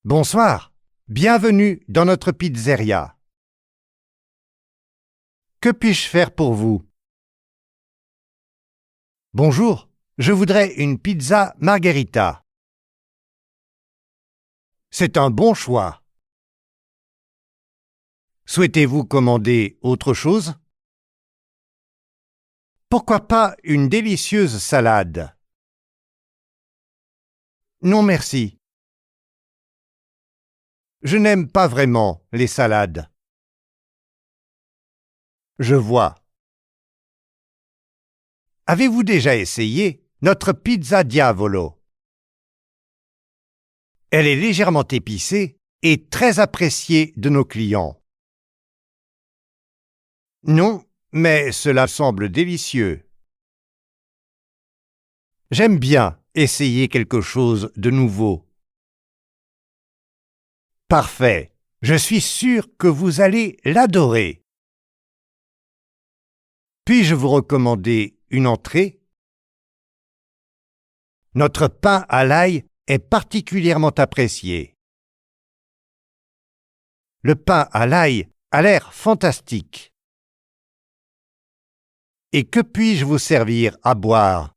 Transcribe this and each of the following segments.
Bonsoir, bienvenue dans notre pizzeria. Que puis-je faire pour vous? Bonjour, je voudrais une pizza margherita. C'est un bon choix. Souhaitez-vous commander autre chose? Pourquoi pas une délicieuse salade? Non merci. Je n'aime pas vraiment les salades. Je vois. Avez-vous déjà essayé notre pizza Diavolo? Elle est légèrement épicée et très appréciée de nos clients. Non, mais cela semble délicieux. J'aime bien essayer quelque chose de nouveau. Parfait, je suis sûr que vous allez l'adorer. Puis-je vous recommander une entrée? Notre pain à l'ail est particulièrement apprécié. Le pain à l'ail a l'air fantastique. Et que puis-je vous servir à boire?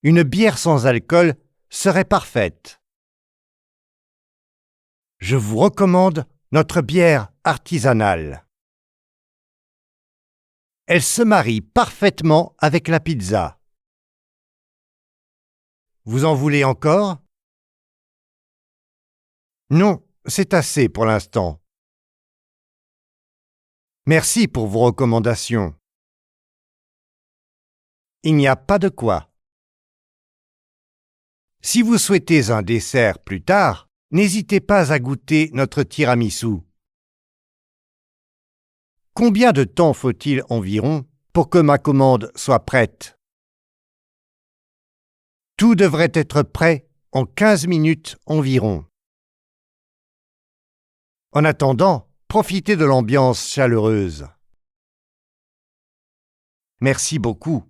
Une bière sans alcool serait parfaite. Je vous recommande notre bière artisanale. Elle se marie parfaitement avec la pizza. Vous en voulez encore? Non, c'est assez pour l'instant. Merci pour vos recommandations. Il n'y a pas de quoi. Si vous souhaitez un dessert plus tard, n'hésitez pas à goûter notre tiramisu. Combien de temps faut-il environ pour que ma commande soit prête? Tout devrait être prêt en 15 minutes environ. En attendant, profitez de l'ambiance chaleureuse. Merci beaucoup.